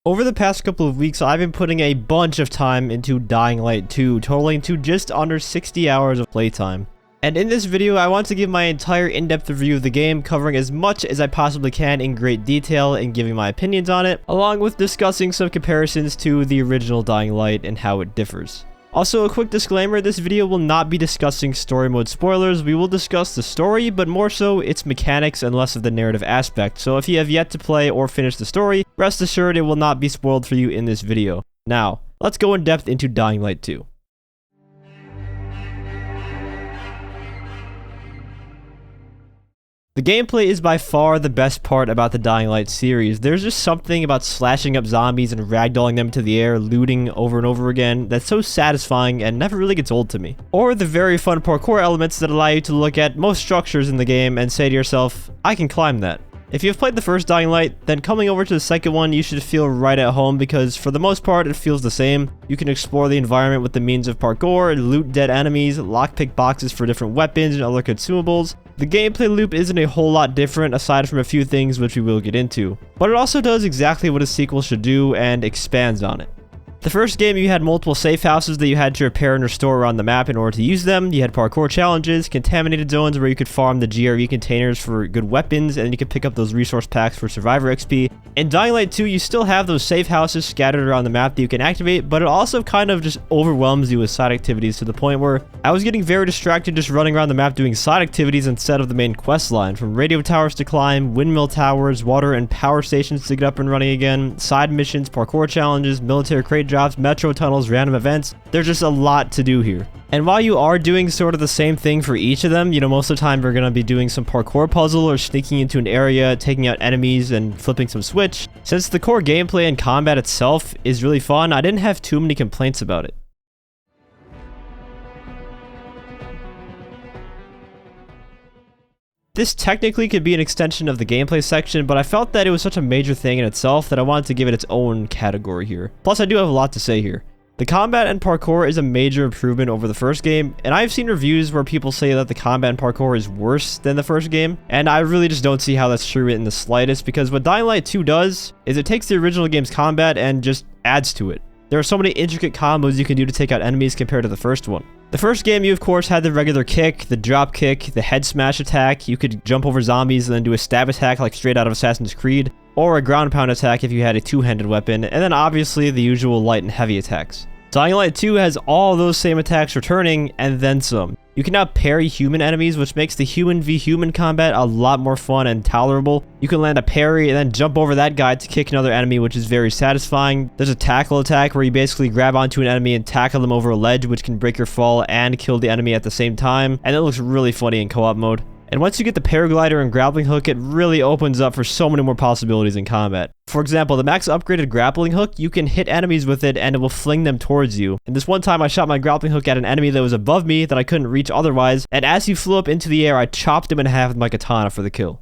Over the past couple of weeks, I've been putting a bunch of time into Dying Light 2, totaling to just under 60 hours of playtime. And in this video, I want to give my entire in-depth review of the game, covering as much as I possibly can in great detail and giving my opinions on it, along with discussing some comparisons to the original Dying Light and how it differs. Also, a quick disclaimer, this video will not be discussing story mode spoilers. We will discuss the story, but more so its mechanics and less of the narrative aspect. So if you have yet to play or finish the story, rest assured it will not be spoiled for you in this video. Now, let's go in depth into Dying Light 2. The gameplay is by far the best part about the Dying Light series. There's just something about slashing up zombies and ragdolling them to the air, looting over and over again, that's so satisfying and never really gets old to me. Or the very fun parkour elements that allow you to look at most structures in the game and say to yourself, I can climb that. If you've played the first Dying Light, then coming over to the second one, you should feel right at home because for the most part, it feels the same. You can explore the environment with the means of parkour, loot dead enemies, lockpick boxes for different weapons and other consumables. The gameplay loop isn't a whole lot different aside from a few things which we will get into, but it also does exactly what a sequel should do and expands on it. The first game, you had multiple safe houses that you had to repair and restore around the map in order to use them. You had parkour challenges, contaminated zones where you could farm the GRE containers for good weapons, and you could pick up those resource packs for survivor XP. In Dying Light 2, you still have those safe houses scattered around the map that you can activate, but it also kind of just overwhelms you with side activities to the point where I was getting very distracted just running around the map doing side activities instead of the main quest line, from radio towers to climb, windmill towers, water and power stations to get up and running again, side missions, parkour challenges, military crate drops, metro tunnels, random events. There's just a lot to do here. And while you are doing sort of the same thing for each of them, most of the time you're going to be doing some parkour puzzle or sneaking into an area, taking out enemies and flipping some switch. Since the core gameplay and combat itself is really fun, I didn't have too many complaints about it. This technically could be an extension of the gameplay section, but I felt that it was such a major thing in itself that I wanted to give it its own category here. Plus, I do have a lot to say here. The combat and parkour is a major improvement over the first game, and I've seen reviews where people say that the combat and parkour is worse than the first game, and I really just don't see how that's true in the slightest, because what Dying Light 2 does is it takes the original game's combat and just adds to it. There are so many intricate combos you can do to take out enemies compared to the first one. The first game, you of course had the regular kick, the drop kick, the head smash attack. You could jump over zombies and then do a stab attack like straight out of Assassin's Creed, or a ground pound attack if you had a two-handed weapon, and then obviously the usual light and heavy attacks. Dying Light 2 has all those same attacks returning, and then some. You can now parry human enemies, which makes the human v human combat a lot more fun and tolerable. You can land a parry and then jump over that guy to kick another enemy, which is very satisfying. There's a tackle attack where you basically grab onto an enemy and tackle them over a ledge, which can break your fall and kill the enemy at the same time, and it looks really funny in co-op mode. And once you get the paraglider and grappling hook, it really opens up for so many more possibilities in combat. For example, the max upgraded grappling hook, you can hit enemies with it and it will fling them towards you. And this one time I shot my grappling hook at an enemy that was above me that I couldn't reach otherwise, and as he flew up into the air, I chopped him in half with my katana for the kill.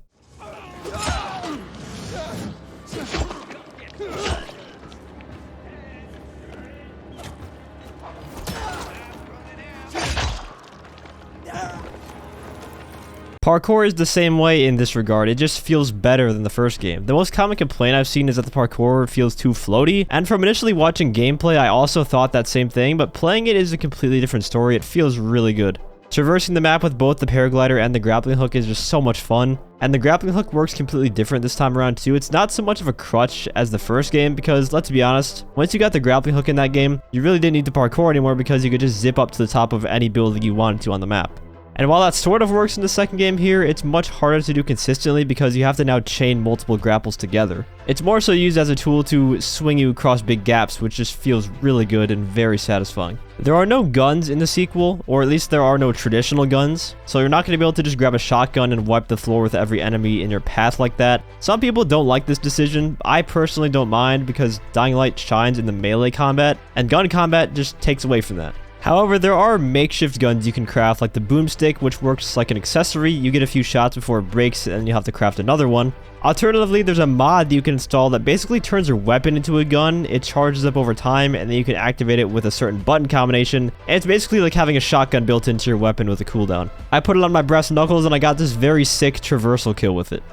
Parkour is the same way in this regard, it just feels better than the first game. The most common complaint I've seen is that the parkour feels too floaty, and from initially watching gameplay I also thought that same thing, but playing it is a completely different story. It feels really good. Traversing the map with both the paraglider and the grappling hook is just so much fun, and the grappling hook works completely different this time around too. It's not so much of a crutch as the first game because, let's be honest, once you got the grappling hook in that game, you really didn't need to parkour anymore because you could just zip up to the top of any building you wanted to on the map. And while that sort of works in the second game here, it's much harder to do consistently because you have to now chain multiple grapples together. It's more so used as a tool to swing you across big gaps, which just feels really good and very satisfying. There are no guns in the sequel, or at least there are no traditional guns, so you're not going to be able to just grab a shotgun and wipe the floor with every enemy in your path like that. Some people don't like this decision. I personally don't mind because Dying Light shines in the melee combat, and gun combat just takes away from that. However, there are makeshift guns you can craft, like the boomstick, which works like an accessory. You get a few shots before it breaks, and you have to craft another one. Alternatively, there's a mod that you can install that basically turns your weapon into a gun. It charges up over time, and then you can activate it with a certain button combination. And it's basically like having a shotgun built into your weapon with a cooldown. I put it on my brass knuckles, and I got this very sick traversal kill with it.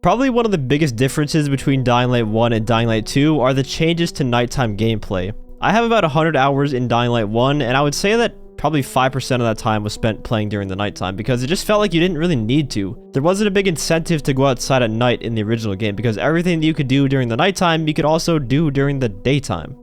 Probably one of the biggest differences between Dying Light 1 and Dying Light 2 are the changes to nighttime gameplay. I have about 100 hours in Dying Light 1, and I would say that probably 5% of that time was spent playing during the nighttime because it just felt like you didn't really need to. There wasn't a big incentive to go outside at night in the original game because everything that you could do during the nighttime, you could also do during the daytime.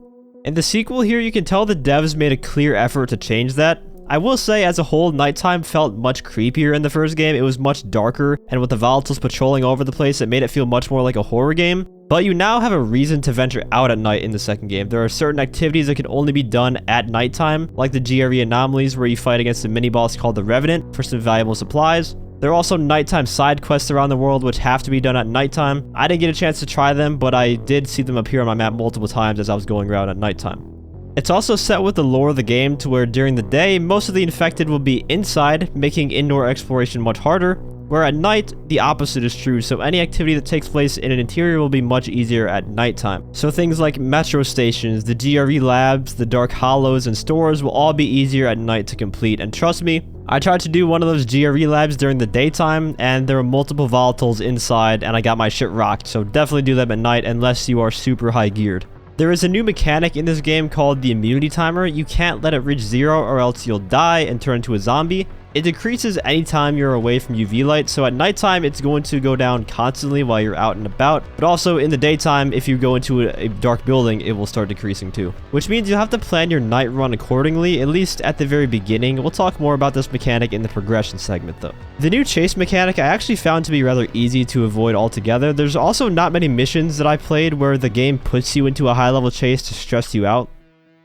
In the sequel here, you can tell the devs made a clear effort to change that. I will say, as a whole, nighttime felt much creepier in the first game. It was much darker, and with the volatiles patrolling all over the place, it made it feel much more like a horror game. But you now have a reason to venture out at night in the second game. There are certain activities that can only be done at nighttime, like the GRE anomalies where you fight against a mini-boss called the Revenant for some valuable supplies. There are also nighttime side quests around the world which have to be done at nighttime. I didn't get a chance to try them, but I did see them appear on my map multiple times as I was going around at nighttime. It's also set with the lore of the game to where during the day, most of the infected will be inside, making indoor exploration much harder, where at night, the opposite is true, so any activity that takes place in an interior will be much easier at nighttime. So things like metro stations, the GRE labs, the dark hollows, and stores will all be easier at night to complete, and trust me, I tried to do one of those GRE labs during the daytime, and there were multiple volatiles inside, and I got my shit rocked, so definitely do them at night unless you are super high geared. There is a new mechanic in this game called the immunity timer. You can't let it reach 0 or else you'll die and turn into a zombie. It decreases anytime you're away from UV light, so at nighttime it's going to go down constantly while you're out and about, but also in the daytime, if you go into a dark building, it will start decreasing too. Which means you'll have to plan your night run accordingly, at least at the very beginning. We'll talk more about this mechanic in the progression segment though. The new chase mechanic I actually found to be rather easy to avoid altogether. There's also not many missions that I played where the game puts you into a high level chase to stress you out.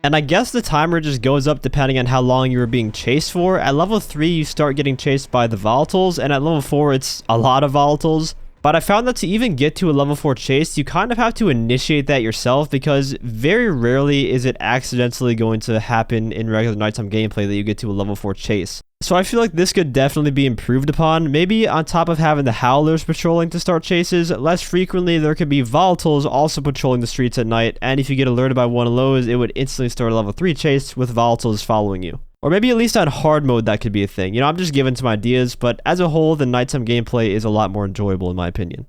And I guess the timer just goes up depending on how long you were being chased for. At level 3, you start getting chased by the volatiles, and at level 4, it's a lot of volatiles. But I found that to even get to a level 4 chase, you kind of have to initiate that yourself because very rarely is it accidentally going to happen in regular nighttime gameplay that you get to a level 4 chase. So I feel like this could definitely be improved upon. Maybe on top of having the howlers patrolling to start chases, less frequently there could be volatiles also patrolling the streets at night, and if you get alerted by one of those, it would instantly start a level 3 chase with volatiles following you. Or maybe at least on hard mode that could be a thing. You know, I'm just giving some ideas, but as a whole, the nighttime gameplay is a lot more enjoyable in my opinion.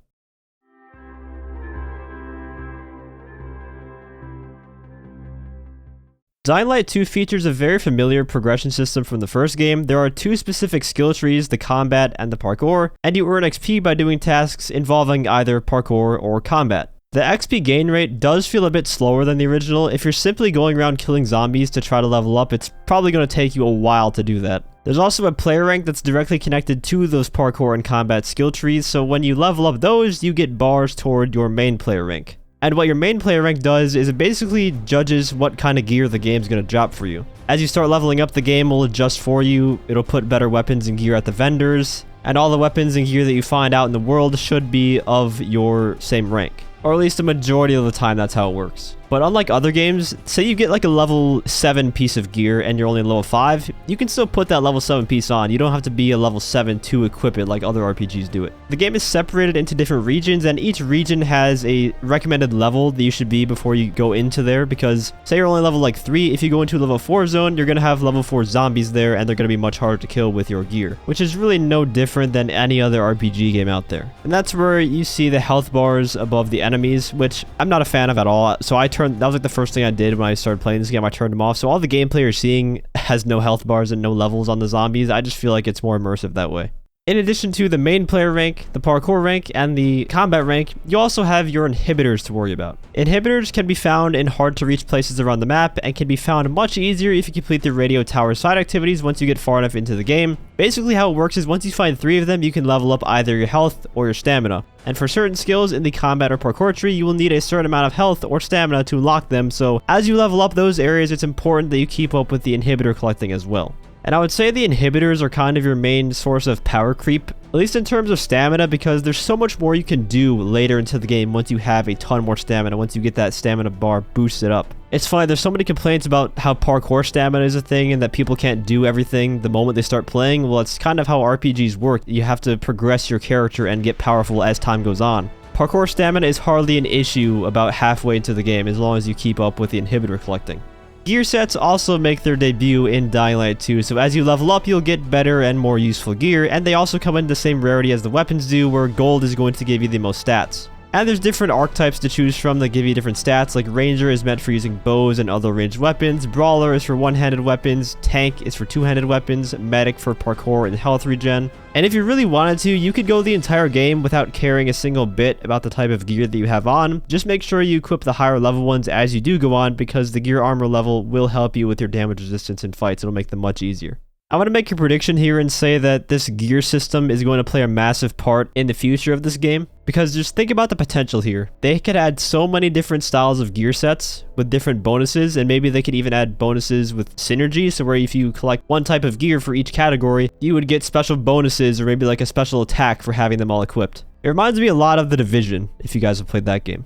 Dying Light 2 features a very familiar progression system from the first game. There are two specific skill trees, the combat and the parkour, and you earn XP by doing tasks involving either parkour or combat. The XP gain rate does feel a bit slower than the original. If you're simply going around killing zombies to try to level up, it's probably going to take you a while to do that. There's also a player rank that's directly connected to those parkour and combat skill trees, so when you level up those, you get bars toward your main player rank. And what your main player rank does is it basically judges what kind of gear the game's going to drop for you. As you start leveling up, the game will adjust for you. It'll put better weapons and gear at the vendors, and all the weapons and gear that you find out in the world should be of your same rank. Or at least a majority of the time, that's how it works. But unlike other games, say you get like a level 7 piece of gear and you're only level 5, you can still put that level 7 piece on. You don't have to be a level 7 to equip it like other RPGs do it. The game is separated into different regions, and each region has a recommended level that you should be before you go into there, because say you're only level like 3, if you go into a level 4 zone, you're going to have level 4 zombies there, and they're going to be much harder to kill with your gear, which is really no different than any other RPG game out there. And that's where you see the health bars above the enemies, which I'm not a fan of at all. So that was like the first thing I did when I started playing this game. I turned them off. So all the gameplay you're seeing has no health bars and no levels on the zombies. I just feel like it's more immersive that way. In addition to the main player rank, the parkour rank, and the combat rank, you also have your inhibitors to worry about. Inhibitors can be found in hard to reach places around the map and can be found much easier if you complete the radio tower side activities once you get far enough into the game. Basically how it works is once you find 3 of them, you can level up either your health or your stamina. And for certain skills in the combat or parkour tree, you will need a certain amount of health or stamina to unlock them, so as you level up those areas, it's important that you keep up with the inhibitor collecting as well. And I would say the inhibitors are kind of your main source of power creep, at least in terms of stamina, because there's so much more you can do later into the game once you have a ton more stamina, once you get that stamina bar boosted up. It's funny, there's so many complaints about how parkour stamina is a thing and that people can't do everything the moment they start playing. Well, it's kind of how RPGs work. You have to progress your character and get powerful as time goes on. Parkour stamina is hardly an issue about halfway into the game as long as you keep up with the inhibitor collecting. Gear sets also make their debut in Dying Light 2, so as you level up, you'll get better and more useful gear, and they also come in the same rarity as the weapons do, where gold is going to give you the most stats. And there's different archetypes to choose from that give you different stats, like Ranger is meant for using bows and other ranged weapons, Brawler is for one-handed weapons, Tank is for two-handed weapons, Medic for parkour and health regen. And if you really wanted to, you could go the entire game without caring a single bit about the type of gear that you have on. Just make sure you equip the higher level ones as you do go on, because the gear armor level will help you with your damage resistance in fights. It'll make them much easier. I want to make a prediction here and say that this gear system is going to play a massive part in the future of this game, because just think about the potential here. They could add so many different styles of gear sets with different bonuses, and maybe they could even add bonuses with synergy, so where if you collect one type of gear for each category, you would get special bonuses or maybe like a special attack for having them all equipped. It reminds me a lot of The Division, if you guys have played that game.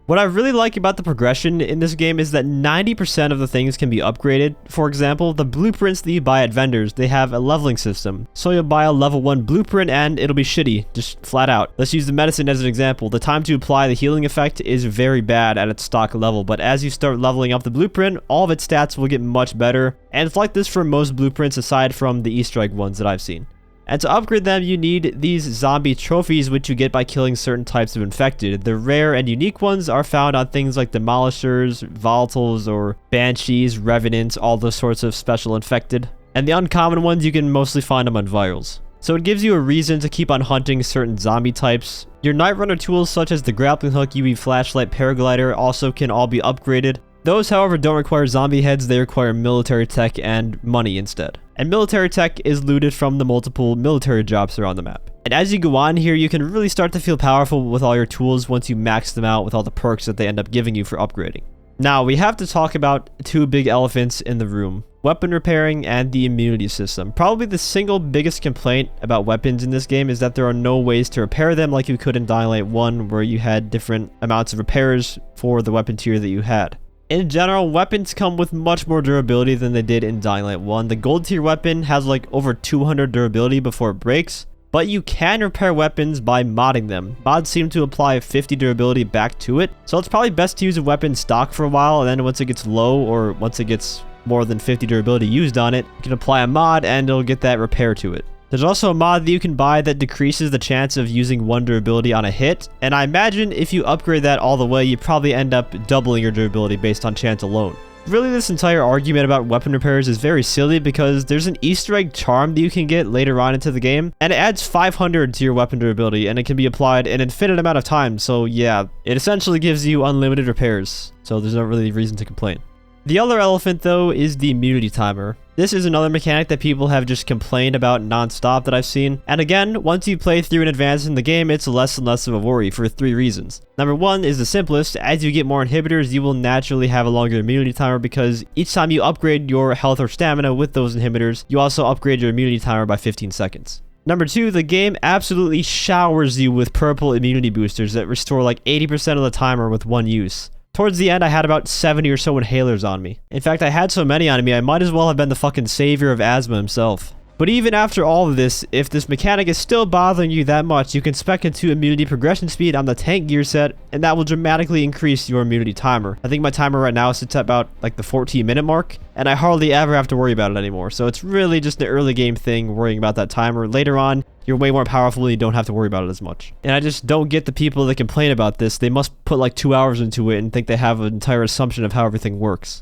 What I really like about the progression in this game is that 90% of the things can be upgraded. For example, the blueprints that you buy at vendors, they have a leveling system. So you'll buy a level 1 blueprint and it'll be shitty, just flat out. Let's use the medicine as an example. The time to apply the healing effect is very bad at its stock level, but as you start leveling up the blueprint, all of its stats will get much better. And it's like this for most blueprints aside from the Easter egg ones that I've seen. And to upgrade them, you need these zombie trophies, which you get by killing certain types of infected. The rare and unique ones are found on things like demolishers, volatiles, or banshees, revenants, all those sorts of special infected. And the uncommon ones, you can mostly find them on virals. So it gives you a reason to keep on hunting certain zombie types. Your night runner tools such as the grappling hook, UV flashlight, paraglider also can all be upgraded. Those, however, don't require zombie heads, they require military tech and money instead. And military tech is looted from the multiple military jobs around the map. And as you go on here, you can really start to feel powerful with all your tools once you max them out with all the perks that they end up giving you for upgrading. Now, we have to talk about two big elephants in the room: weapon repairing and the immunity system. Probably the single biggest complaint about weapons in this game is that there are no ways to repair them like you could in Dying Light 1, where you had different amounts of repairs for the weapon tier that you had. In general, weapons come with much more durability than they did in Dying Light 1. The gold tier weapon has like over 200 durability before it breaks, but you can repair weapons by modding them. Mods seem to apply 50 durability back to it, so it's probably best to use a weapon stock for a while, and then once it gets low or once it gets more than 50 durability used on it, you can apply a mod and it'll get that repair to it. There's also a mod that you can buy that decreases the chance of using 1 durability on a hit, and I imagine if you upgrade that all the way, you probably end up doubling your durability based on chance alone. Really, this entire argument about weapon repairs is very silly because there's an Easter egg charm that you can get later on into the game, and it adds 500 to your weapon durability, and it can be applied an infinite amount of times, so yeah, it essentially gives you unlimited repairs, so there's no really reason to complain. The other elephant, though, is the immunity timer. This is another mechanic that people have just complained about non-stop that I've seen. And again, once you play through and advance in the game, it's less and less of a worry for 3 reasons. Number 1 is the simplest. As you get more inhibitors, you will naturally have a longer immunity timer because each time you upgrade your health or stamina with those inhibitors, you also upgrade your immunity timer by 15 seconds. Number 2, the game absolutely showers you with purple immunity boosters that restore like 80% of the timer with one use. Towards the end, I had about 70 or so inhalers on me. In fact, I had so many on me, I might as well have been the fucking savior of asthma himself. But even after all of this, if this mechanic is still bothering you that much, you can spec into immunity progression speed on the tank gear set, and that will dramatically increase your immunity timer. I think my timer right now sits at about like the 14-minute mark, and I hardly ever have to worry about it anymore. So it's really just an early game thing, worrying about that timer. Later on, you're way more powerful and you don't have to worry about it as much. And I just don't get the people that complain about this. They must put like 2 hours into it and think they have an entire assumption of how everything works.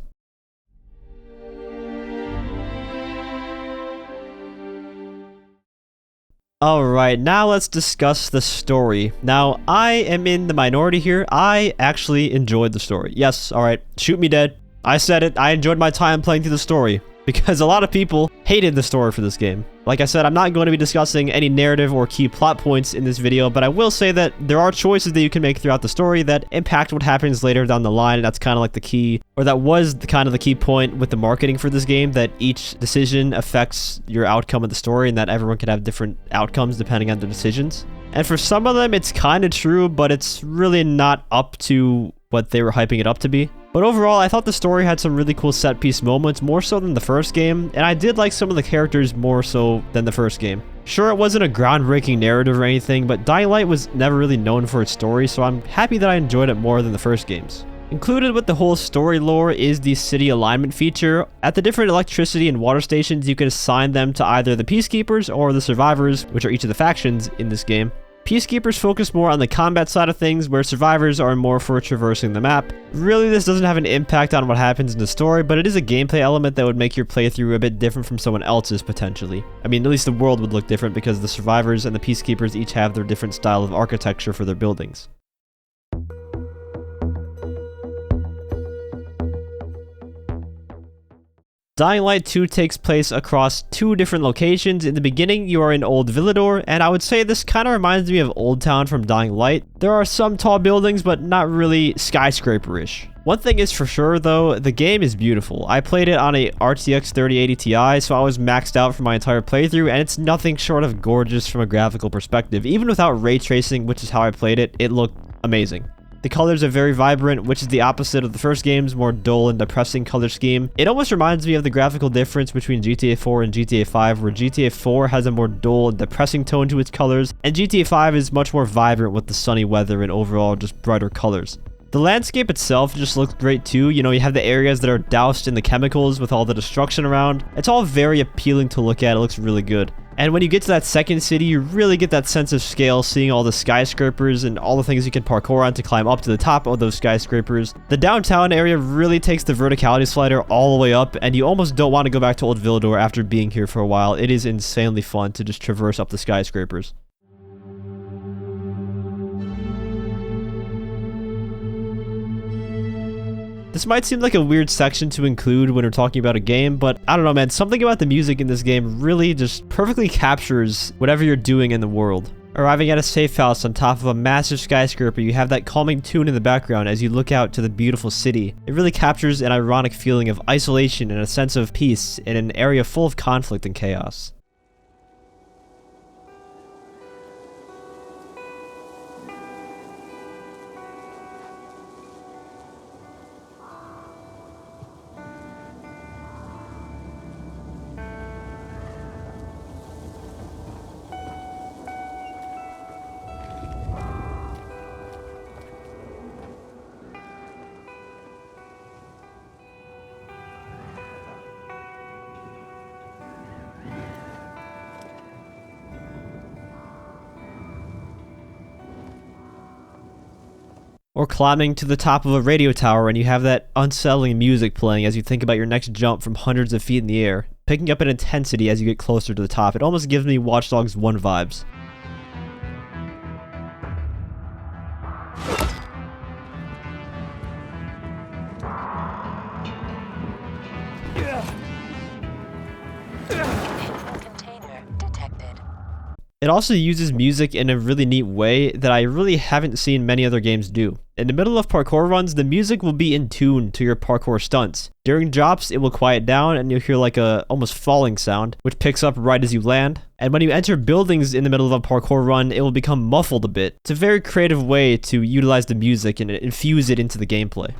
Alright, now let's discuss the story. Now, I am in the minority here. I actually enjoyed the story. Yes, alright, shoot me dead. I said it, I enjoyed my time playing through the story. Because a lot of people hated the story for this game. Like I said, I'm not going to be discussing any narrative or key plot points in this video, but I will say that there are choices that you can make throughout the story that impact what happens later down the line, and that's kind of like the key, or that was kind of the key point with the marketing for this game, that each decision affects your outcome of the story, and that everyone can have different outcomes depending on their decisions. And for some of them, it's kind of true, but it's really not up to what they were hyping it up to be. But overall, I thought the story had some really cool set-piece moments, more so than the first game, and I did like some of the characters more so than the first game. Sure, it wasn't a groundbreaking narrative or anything, but Dying Light was never really known for its story, so I'm happy that I enjoyed it more than the first games. Included with the whole story lore is the city alignment feature. At the different electricity and water stations, you can assign them to either the peacekeepers or the survivors, which are each of the factions in this game. Peacekeepers focus more on the combat side of things, where survivors are more for traversing the map. Really, this doesn't have an impact on what happens in the story, but it is a gameplay element that would make your playthrough a bit different from someone else's, potentially. I mean, at least the world would look different because the survivors and the peacekeepers each have their different style of architecture for their buildings. Dying Light 2 takes place across 2 different locations. In the beginning, you are in Old Villador, and I would say this kind of reminds me of Old Town from Dying Light. There are some tall buildings, but not really skyscraper-ish. One thing is for sure though, the game is beautiful. I played it on a RTX 3080 Ti, so I was maxed out for my entire playthrough, and it's nothing short of gorgeous from a graphical perspective. Even without ray tracing, which is how I played it, it looked amazing. The colors are very vibrant, which is the opposite of the first game's more dull and depressing color scheme. It almost reminds me of the graphical difference between GTA 4 and GTA 5, where GTA 4 has a more dull and depressing tone to its colors, and GTA 5 is much more vibrant with the sunny weather and overall just brighter colors. The landscape itself just looks great too. You know, you have the areas that are doused in the chemicals with all the destruction around. It's all very appealing to look at. It looks really good. And when you get to that second city, you really get that sense of scale, seeing all the skyscrapers and all the things you can parkour on to climb up to the top of those skyscrapers. The downtown area really takes the verticality slider all the way up, and you almost don't want to go back to Old Villador after being here for a while. It is insanely fun to just traverse up the skyscrapers. This might seem like a weird section to include when we're talking about a game, but I don't know, man, something about the music in this game really just perfectly captures whatever you're doing in the world. Arriving at a safe house on top of a massive skyscraper, you have that calming tune in the background as you look out to the beautiful city. It really captures an ironic feeling of isolation and a sense of peace in an area full of conflict and chaos. Or climbing to the top of a radio tower and you have that unsettling music playing as you think about your next jump from hundreds of feet in the air, picking up an intensity as you get closer to the top. It almost gives me Watch Dogs 1 vibes. It also uses music in a really neat way that I really haven't seen many other games do. In the middle of parkour runs, the music will be in tune to your parkour stunts. During drops, it will quiet down and you'll hear like a almost falling sound, which picks up right as you land. And when you enter buildings in the middle of a parkour run, it will become muffled a bit. It's a very creative way to utilize the music and infuse it into the gameplay.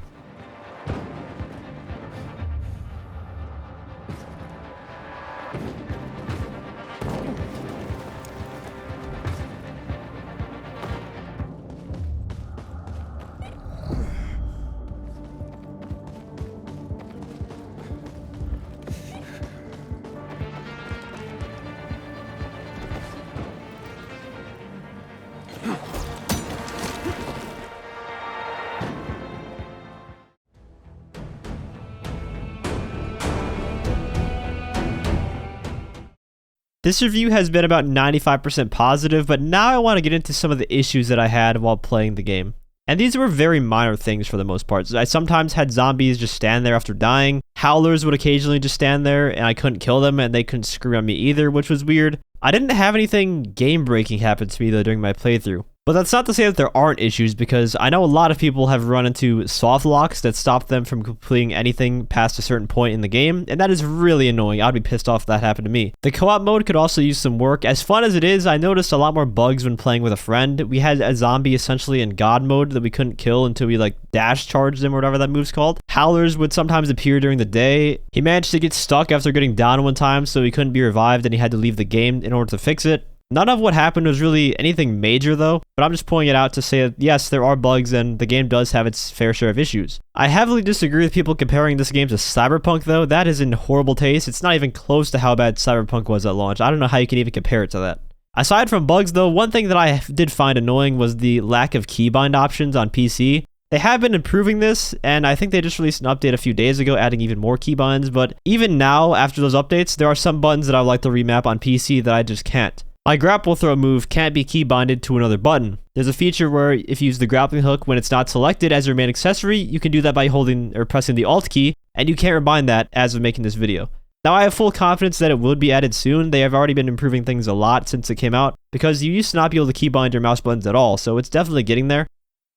This review has been about 95% positive, but now I want to get into some of the issues that I had while playing the game. And these were very minor things for the most part. I sometimes had zombies just stand there after dying. Howlers would occasionally just stand there and I couldn't kill them and they couldn't scream at me either, which was weird. I didn't have anything game-breaking happen to me though during my playthrough. But that's not to say that there aren't issues, because I know a lot of people have run into soft locks that stop them from completing anything past a certain point in the game, and that is really annoying. I'd be pissed off if that happened to me. The co-op mode could also use some work. As fun as it is, I noticed a lot more bugs when playing with a friend. We had a zombie essentially in God mode that we couldn't kill until we like dash charged him or whatever that move's called. Howlers would sometimes appear during the day. He managed to get stuck after getting down one time, so he couldn't be revived and he had to leave the game in order to fix it. None of what happened was really anything major though, but I'm just pointing it out to say that yes, there are bugs and the game does have its fair share of issues. I heavily disagree with people comparing this game to Cyberpunk though. That is in horrible taste. It's not even close to how bad Cyberpunk was at launch. I don't know how you can even compare it to that. Aside from bugs though, one thing that I did find annoying was the lack of keybind options on PC. They have been improving this, and I think they just released an update a few days ago adding even more keybinds, but even now, after those updates, there are some buttons that I would like to remap on PC that I just can't. My grapple throw move can't be keybinded to another button. There's a feature where if you use the grappling hook when it's not selected as your main accessory, you can do that by holding or pressing the Alt key, and you can't rebind that as of making this video. Now I have full confidence that it will be added soon. They have already been improving things a lot since it came out, because you used to not be able to keybind your mouse buttons at all, so it's definitely getting there.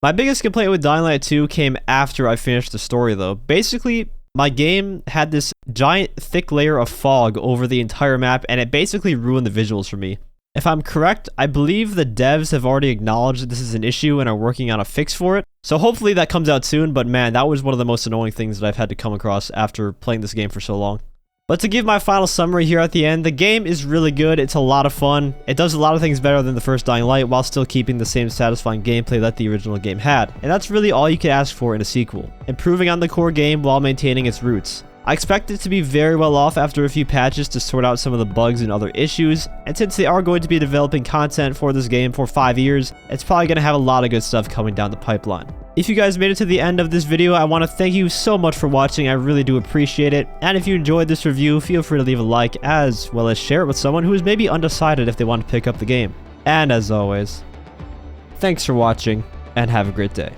My biggest complaint with Dying Light 2 came after I finished the story though. Basically, my game had this giant thick layer of fog over the entire map, and it basically ruined the visuals for me. If I'm correct, I believe the devs have already acknowledged that this is an issue and are working on a fix for it. So hopefully that comes out soon, but man, that was one of the most annoying things that I've had to come across after playing this game for so long. But to give my final summary here at the end, the game is really good. It's a lot of fun. It does a lot of things better than the first Dying Light while still keeping the same satisfying gameplay that the original game had. And that's really all you could ask for in a sequel, improving on the core game while maintaining its roots. I expect it to be very well off after a few patches to sort out some of the bugs and other issues, and since they are going to be developing content for this game for 5 years, it's probably going to have a lot of good stuff coming down the pipeline. If you guys made it to the end of this video, I want to thank you so much for watching. I really do appreciate it, and if you enjoyed this review, feel free to leave a like as well as share it with someone who is maybe undecided if they want to pick up the game. And as always, thanks for watching, and have a great day.